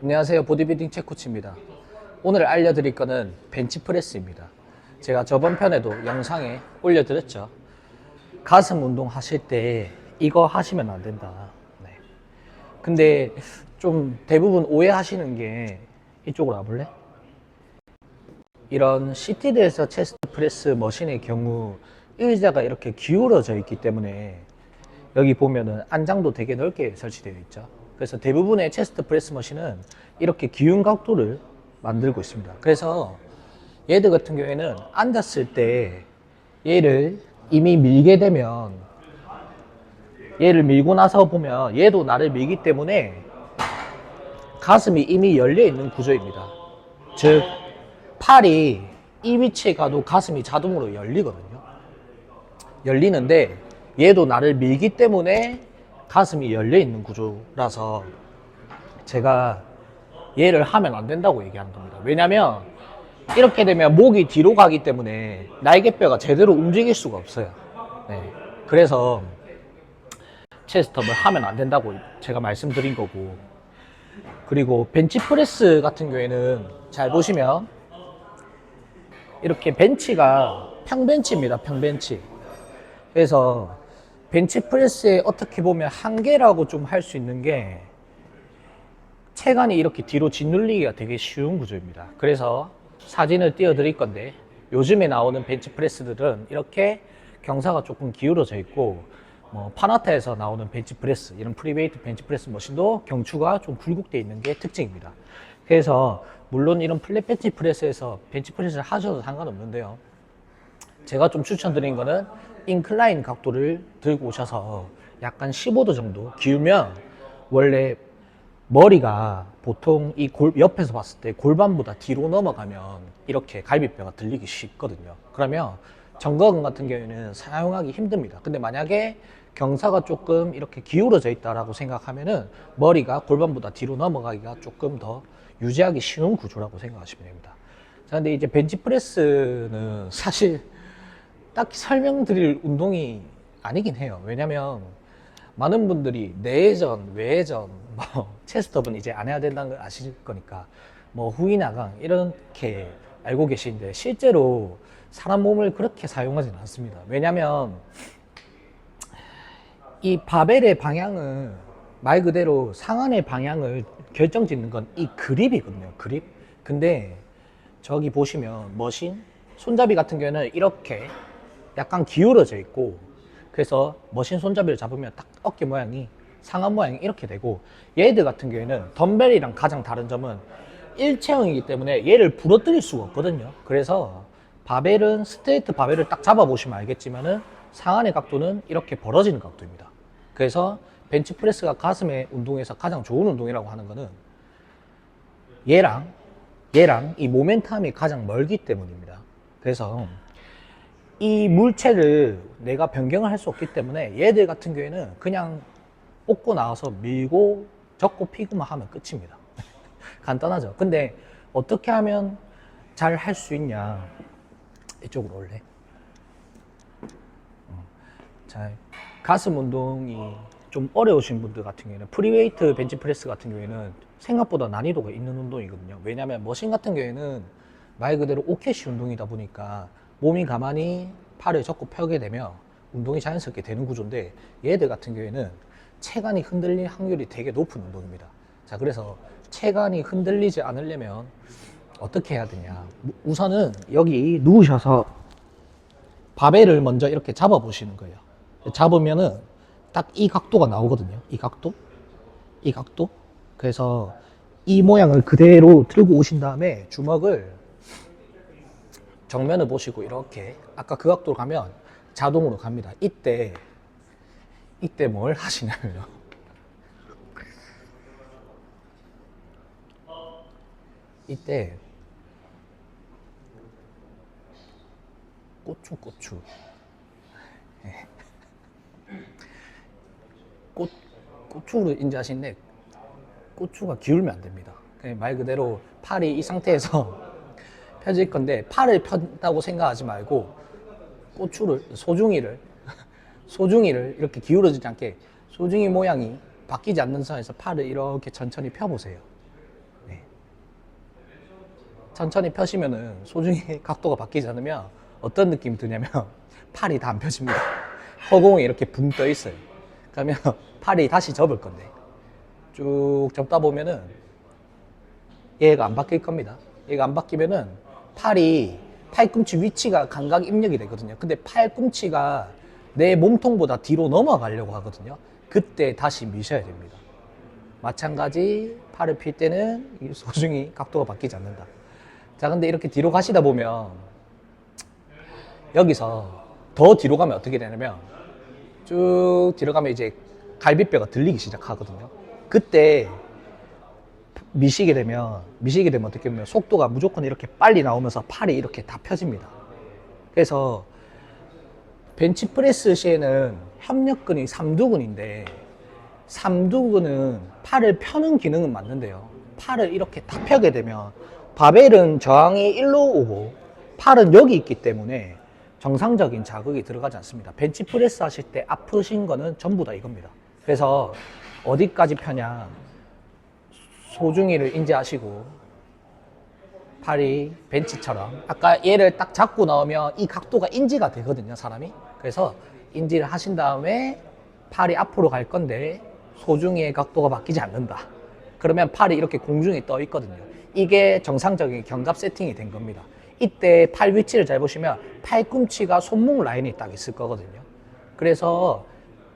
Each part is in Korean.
안녕하세요, 보디빌딩 체코치입니다. 오늘 알려드릴 거는 벤치프레스입니다. 제가 저번 편에도 영상에 올려드렸죠. 가슴 운동 하실 때 이거 하시면 안 된다. 네. 근데 좀 대부분 오해하시는 게, 이쪽으로 와볼래? 이런 시티드에서 체스트 프레스 머신의 경우 의자가 이렇게 기울어져 있기 때문에 여기 보면은 안장도 되게 넓게 설치되어 있죠. 그래서 대부분의 체스트 프레스 머신은 이렇게 기운 각도를 만들고 있습니다. 그래서 얘들 같은 경우에는 앉았을 때 얘를 이미 밀게 되면, 얘를 밀고 나서 보면 얘도 나를 밀기 때문에 가슴이 이미 열려 있는 구조입니다. 즉 팔이 이 위치에 가도 가슴이 자동으로 열리거든요. 열리는데 얘도 나를 밀기 때문에 가슴이 열려 있는 구조라서 제가 얘를 하면 안 된다고 얘기하는 겁니다. 왜냐면 이렇게 되면 목이 뒤로 가기 때문에 날개뼈가 제대로 움직일 수가 없어요. 네. 그래서 체스트업을 하면 안 된다고 제가 말씀드린 거고, 그리고 벤치프레스 같은 경우에는 잘 보시면 이렇게 벤치가 평벤치입니다. 평벤치. 그래서 벤치프레스에 어떻게 보면 한계라고 좀 할 수 있는 게, 체간이 이렇게 뒤로 짓눌리기가 되게 쉬운 구조입니다. 그래서 사진을 띄워드릴 건데, 요즘에 나오는 벤치프레스들은 이렇게 경사가 조금 기울어져 있고, 파나타에서 나오는 벤치프레스, 이런 프리웨이트 벤치프레스 머신도 경추가 좀 굴곡되어 있는 게 특징입니다. 그래서 물론 이런 플랫 벤치프레스에서 벤치프레스를 하셔도 상관없는데요, 제가 좀 추천드린 거는 인클라인 각도를 들고 오셔서 약간 15도 정도 기울면, 원래 머리가 보통 이 옆에서 봤을 때 골반보다 뒤로 넘어가면 이렇게 갈비뼈가 들리기 쉽거든요. 그러면 정거근 같은 경우에는 사용하기 힘듭니다. 근데 만약에 경사가 조금 이렇게 기울어져 있다라고 생각하면은 머리가 골반보다 뒤로 넘어가기가 조금 더 유지하기 쉬운 구조라고 생각하시면 됩니다. 자, 근데 이제 벤치프레스는 사실 딱히 설명드릴 운동이 아니긴 해요. 왜냐면 많은 분들이 내전, 외전, 체스트업은 이제 안 해야 된다는 걸 아실 거니까 후이나강 이렇게 알고 계시는데, 실제로 사람 몸을 그렇게 사용하지는 않습니다. 왜냐면 이 바벨의 방향은 말 그대로 상안의 방향을 결정짓는 건 이 그립이거든요. 그립. 근데 저기 보시면 머신, 손잡이 같은 경우는 이렇게 약간 기울어져 있고, 그래서 머신 손잡이를 잡으면 딱 어깨 모양이, 상안 모양이 이렇게 되고, 얘들 같은 경우에는 덤벨이랑 가장 다른 점은 일체형이기 때문에 얘를 부러뜨릴 수가 없거든요. 그래서 바벨은, 스트레이트 바벨을 딱 잡아보시면 알겠지만은 상안의 각도는 이렇게 벌어지는 각도입니다. 그래서 벤치프레스가 가슴의 운동에서 가장 좋은 운동이라고 하는 거는 얘랑 이 모멘텀이 가장 멀기 때문입니다. 그래서 이 물체를 내가 변경을 할 수 없기 때문에 얘들 같은 경우에는 그냥 뽑고 나와서 밀고 접고 피고만 하면 끝입니다. 간단하죠. 근데 어떻게 하면 잘 할 수 있냐, 이쪽으로 올래. 자, 가슴 운동이 좀 어려우신 분들 같은 경우에는 프리웨이트 벤치프레스 같은 경우에는 생각보다 난이도가 있는 운동이거든요. 왜냐하면 머신 같은 경우에는 말 그대로 오케시 운동이다 보니까 몸이 가만히 팔을 접고 펴게 되면 운동이 자연스럽게 되는 구조인데, 얘들 같은 경우에는 체간이 흔들릴 확률이 되게 높은 운동입니다. 자, 그래서 체간이 흔들리지 않으려면 어떻게 해야 되냐, 우선은 여기 누우셔서 바벨을 먼저 이렇게 잡아 보시는 거예요. 잡으면은 딱 이 각도가 나오거든요. 이 각도. 그래서 이 모양을 그대로 들고 오신 다음에 주먹을 정면을 보시고 이렇게 아까 그 각도로 가면 자동으로 갑니다. 이때 뭘 하시냐면요, 이때 고추 고추로 인지하시는데, 고추가 기울면 안 됩니다. 말 그대로 팔이 이 상태에서 펴질 건데, 팔을 편다고 생각하지 말고 소중이를 이렇게 기울어지지 않게, 소중이 모양이 바뀌지 않는 선에서 팔을 이렇게 천천히 펴보세요. 천천히 펴시면은 소중히 각도가 바뀌지 않으면 어떤 느낌이 드냐면 팔이 다 안 펴집니다. 허공에 이렇게 붕 떠 있어요. 그러면 팔이 다시 접을 건데 쭉 접다 보면은 얘가 안 바뀔 겁니다. 얘가 안 바뀌면은 팔꿈치 위치가 감각 입력이 되거든요. 근데 팔꿈치가 내 몸통보다 뒤로 넘어가려고 하거든요. 그때 다시 미셔야 됩니다. 마찬가지 팔을 필 때는 소중히 각도가 바뀌지 않는다. 자, 근데 이렇게 뒤로 가시다 보면 여기서 더 뒤로 가면 어떻게 되냐면 쭉 뒤로 가면 이제 갈비뼈가 들리기 시작하거든요. 그때 미시게 되면 어떻게 보면 속도가 무조건 이렇게 빨리 나오면서 팔이 이렇게 다 펴집니다. 그래서 벤치프레스 시에는 협력근이 삼두근인데 삼두근은 팔을 펴는 기능은 맞는데요. 팔을 이렇게 다 펴게 되면 바벨은 저항이 일로 오고 팔은 여기 있기 때문에 정상적인 자극이 들어가지 않습니다. 벤치프레스 하실 때 아프신 거는 전부 다 이겁니다. 그래서 어디까지 펴냐, 소중이를 인지하시고 팔이 벤치처럼 아까 얘를 딱 잡고 나오면 이 각도가 인지가 되거든요, 사람이. 그래서 인지를 하신 다음에 팔이 앞으로 갈 건데 소중이의 각도가 바뀌지 않는다. 그러면 팔이 이렇게 공중에 떠 있거든요. 이게 정상적인 견갑 세팅이 된 겁니다. 이때 팔 위치를 잘 보시면 팔꿈치가 손목 라인이 딱 있을 거거든요. 그래서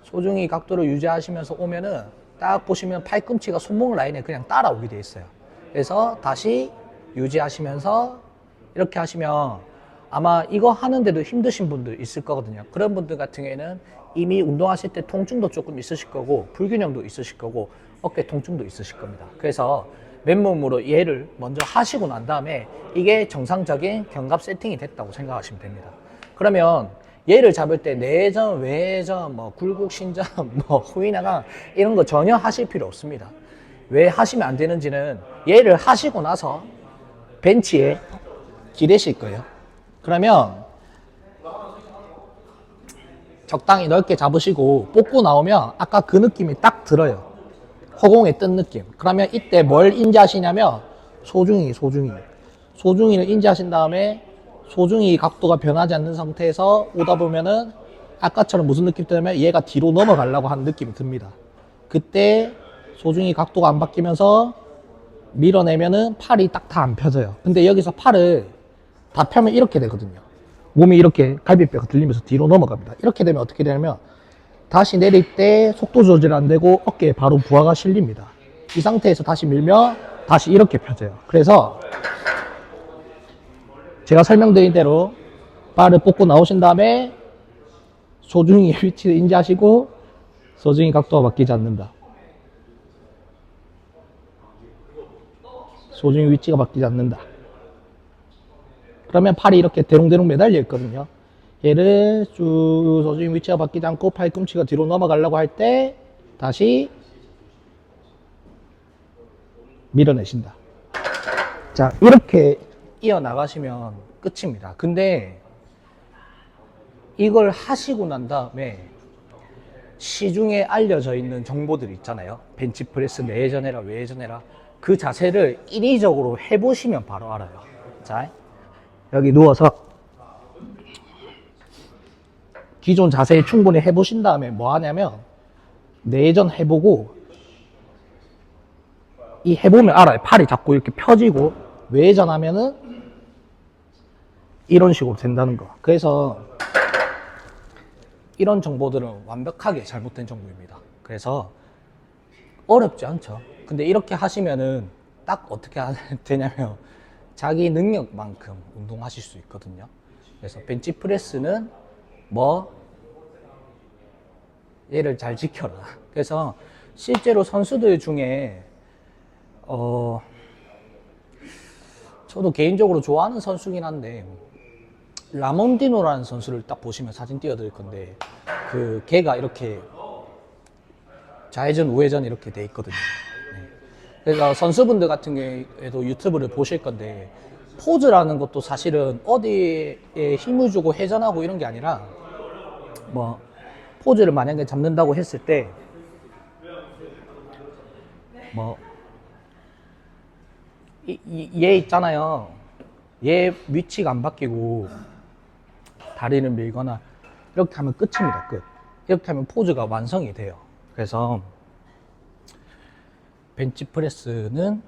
소중이 각도를 유지하시면서 오면은 딱 보시면 팔꿈치가 손목 라인에 그냥 따라오게 돼 있어요. 그래서 다시 유지하시면서 이렇게 하시면 아마 이거 하는데도 힘드신 분들 있을 거거든요. 그런 분들 같은 경우에는 이미 운동하실 때 통증도 조금 있으실 거고 불균형도 있으실 거고 어깨 통증도 있으실 겁니다. 그래서 맨몸으로 얘를 먼저 하시고 난 다음에 이게 정상적인 견갑 세팅이 됐다고 생각하시면 됩니다. 그러면 얘를 잡을 때 내전, 외전, 굴곡, 신전, 후인하강 이런 거 전혀 하실 필요 없습니다. 왜 하시면 안 되는지는 얘를 하시고 나서 벤치에 기대실 거예요. 그러면 적당히 넓게 잡으시고 뽑고 나오면 아까 그 느낌이 딱 들어요. 허공에 뜬 느낌. 그러면 이때 뭘 인지하시냐면 소중이를 인지하신 다음에 소중이 각도가 변하지 않는 상태에서 오다 보면은 아까처럼 무슨 느낌 드냐면 얘가 뒤로 넘어가려고 하는 느낌이 듭니다. 그때 소중이 각도가 안 바뀌면서 밀어내면은 팔이 딱 다 안 펴져요. 근데 여기서 팔을 다 펴면 이렇게 되거든요. 몸이 이렇게 갈비뼈가 들리면서 뒤로 넘어갑니다. 이렇게 되면 어떻게 되냐면 다시 내릴 때 속도 조절 안 되고 어깨에 바로 부하가 실립니다. 이 상태에서 다시 밀면 다시 이렇게 펴져요. 그래서 제가 설명드린 대로 바를 뽑고 나오신 다음에 소중이의 위치를 인지하시고 소중이 각도가 바뀌지 않는다. 소중이 위치가 바뀌지 않는다. 그러면 팔이 이렇게 대롱대롱 매달려 있거든요. 얘를 쭉 소중이 위치가 바뀌지 않고 팔꿈치가 뒤로 넘어가려고 할 때 다시 밀어내신다. 자, 이렇게 이어나가시면 끝입니다. 근데 이걸 하시고 난 다음에 시중에 알려져 있는 정보들 있잖아요. 벤치프레스 내전해라 외전해라. 그 자세를 인위적으로 해보시면 바로 알아요. 자, 여기 누워서 기존 자세 충분히 해보신 다음에 뭐 하냐면 내전 해보고 이 해보면 알아요. 팔이 자꾸 이렇게 펴지고 외전하면은 이런 식으로 된다는 거. 그래서 이런 정보들은 완벽하게 잘못된 정보입니다. 그래서 어렵지 않죠. 근데 이렇게 하시면은 딱 어떻게 되냐면 자기 능력만큼 운동하실 수 있거든요. 그래서 벤치프레스는 얘를 잘 지켜라. 그래서 실제로 선수들 중에 저도 개인적으로 좋아하는 선수긴 한데 라몬디노라는 선수를 딱 보시면 사진 띄워드릴 건데 걔가 이렇게 좌회전 우회전 이렇게 돼 있거든요. 네. 그래서 선수분들 같은 경우에도 유튜브를 보실 건데 포즈라는 것도 사실은 어디에 힘을 주고 회전하고 이런 게 아니라 포즈를 만약에 잡는다고 했을 때 얘 있잖아요. 얘 위치가 안 바뀌고 다리를 밀거나 이렇게 하면 끝입니다. 끝. 이렇게 하면 포즈가 완성이 돼요. 그래서 벤치프레스는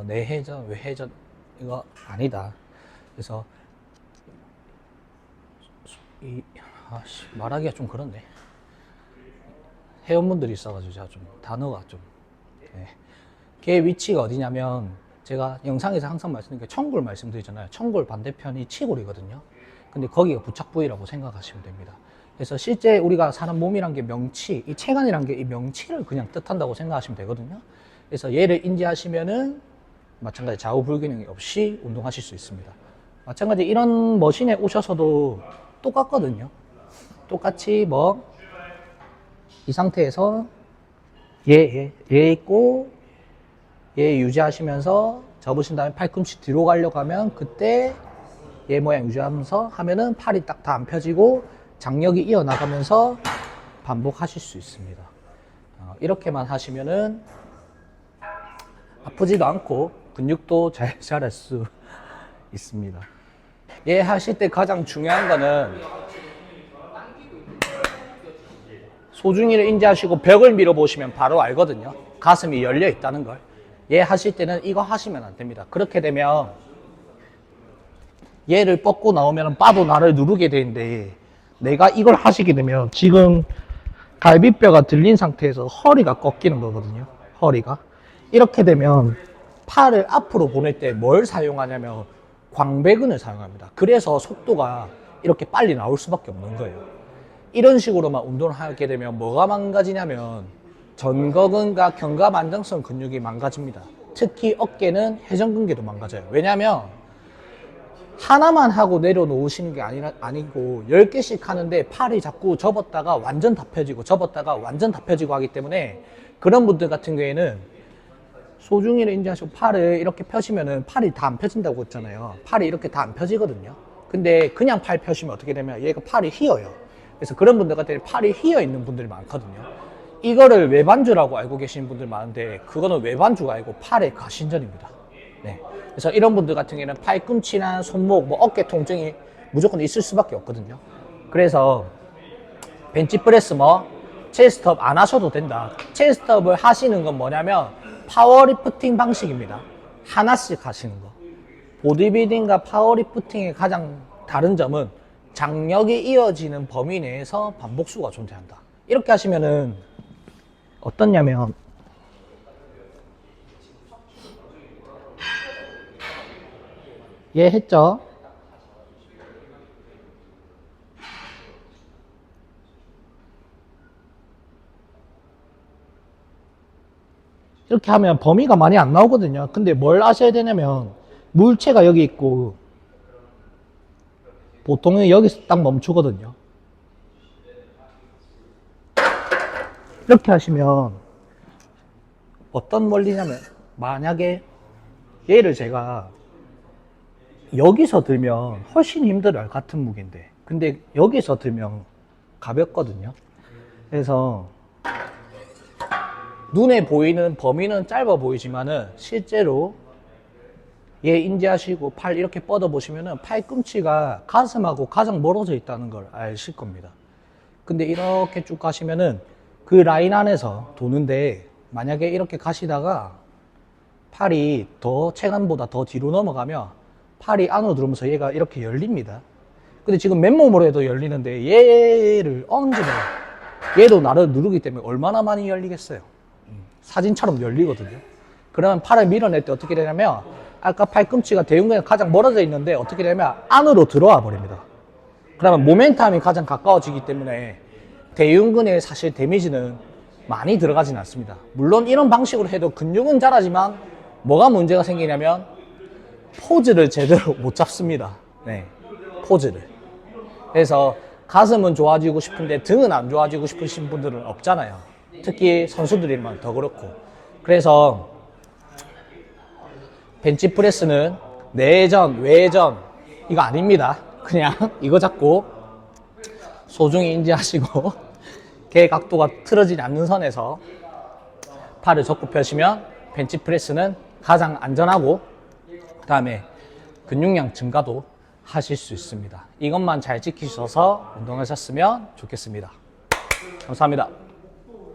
내회전, 외회전 이거 아니다. 그래서 말하기가 좀 그런데 회원분들이 있어가지고 제가 좀 단어가 좀 걔 위치가 어디냐면 제가 영상에서 항상 말씀드린 게 청골 말씀드리잖아요. 청골 반대편이 치골이거든요. 근데 거기가 부착 부위라고 생각하시면 됩니다. 그래서 실제 우리가 사람 몸이란 게 명치, 이 체간이란 게 이 명치를 그냥 뜻한다고 생각하시면 되거든요. 그래서 얘를 인지하시면은 마찬가지 좌우 불균형이 없이 운동하실 수 있습니다. 마찬가지 이런 머신에 오셔서도 똑같거든요. 똑같이 이 상태에서 얘 있고 얘 유지하시면서 접으신 다음에 팔꿈치 뒤로 가려고 하면 그때 얘 모양 유지하면서 하면은 팔이 딱 다 안 펴지고 장력이 이어나가면서 반복하실 수 있습니다. 이렇게만 하시면은 아프지도 않고 근육도 잘 자랄 수 있습니다. 얘 하실 때 가장 중요한 거는 소중이를 인지하시고 벽을 밀어보시면 바로 알거든요. 가슴이 열려 있다는 걸. 얘 하실 때는 이거 하시면 안 됩니다. 그렇게 되면 얘를 뻗고 나오면 빠도 나를 누르게 되는데 내가 이걸 하시게 되면 지금 갈비뼈가 들린 상태에서 허리가 꺾이는 거거든요. 허리가. 이렇게 되면 팔을 앞으로 보낼 때 뭘 사용하냐면 광배근을 사용합니다. 그래서 속도가 이렇게 빨리 나올 수밖에 없는 거예요. 이런 식으로만 운동을 하게 되면 뭐가 망가지냐면 전거근과 견갑 안정성 근육이 망가집니다. 특히 어깨는 회전근개도 망가져요. 왜냐하면 하나만 하고 내려놓으시는 게 아니고 10개씩 하는데 팔이 자꾸 접었다가 완전 다 펴지고 접었다가 완전 다 펴지고 하기 때문에 그런 분들 같은 경우에는 소중이를 인지하시고 팔을 이렇게 펴시면은 팔이 다 안 펴진다고 했잖아요. 팔이 이렇게 다 안 펴지거든요. 근데 그냥 팔 펴시면 어떻게 되면 얘가 팔이 휘어요. 그래서 그런 분들 같은 경우에 팔이 휘어 있는 분들이 많거든요. 이거를 외반주라고 알고 계시는 분들 많은데 그거는 외반주가 아니고 팔의 가신전입니다. 네. 그래서 이런 분들 같은 경우에는 팔꿈치나 손목, 어깨 통증이 무조건 있을 수밖에 없거든요. 그래서 벤치프레스 체스트업 안 하셔도 된다. 체스트업을 하시는 건 뭐냐면 파워리프팅 방식입니다. 하나씩 하시는 거. 보디빌딩과 파워리프팅의 가장 다른 점은 장력이 이어지는 범위 내에서 반복수가 존재한다. 이렇게 하시면은 어떻냐면 얘 했죠? 이렇게 하면 범위가 많이 안 나오거든요. 근데 뭘 아셔야 되냐면 물체가 여기 있고 보통은 여기서 딱 멈추거든요. 이렇게 하시면 어떤 원리냐면 만약에 얘를 제가 여기서 들면 훨씬 힘들어요. 같은 무게인데. 근데 여기서 들면 가볍거든요. 그래서 눈에 보이는 범위는 짧아 보이지만은 실제로 얘 인지하시고 팔 이렇게 뻗어 보시면은 팔꿈치가 가슴하고 가장 멀어져 있다는 걸 아실 겁니다. 근데 이렇게 쭉 가시면은 그 라인 안에서 도는데 만약에 이렇게 가시다가 팔이 더 체간보다 더 뒤로 넘어가면 팔이 안으로 들어오면서 얘가 이렇게 열립니다. 근데 지금 맨몸으로 해도 열리는데 얘를 얹으면 얘도 나를 누르기 때문에 얼마나 많이 열리겠어요. 사진처럼 열리거든요. 그러면 팔을 밀어낼 때 어떻게 되냐면 아까 팔꿈치가 대흉근에 가장 멀어져 있는데 어떻게 되냐면 안으로 들어와 버립니다. 그러면 모멘텀이 가장 가까워지기 때문에 대흉근에 사실 데미지는 많이 들어가진 않습니다. 물론 이런 방식으로 해도 근육은 자라지만 뭐가 문제가 생기냐면 포즈를 제대로 못 잡습니다. 네, 포즈를. 그래서 가슴은 좋아지고 싶은데 등은 안 좋아지고 싶으신 분들은 없잖아요. 특히 선수들이면 더 그렇고. 그래서 벤치프레스는 내전, 외전 이거 아닙니다. 그냥 이거 잡고 소중히 인지하시고 개 각도가 틀어지지 않는 선에서 팔을 접고 펴시면 벤치프레스는 가장 안전하고 그다음에 근육량 증가도 하실 수 있습니다. 이것만 잘 지키셔서 운동하셨으면 좋겠습니다. 감사합니다.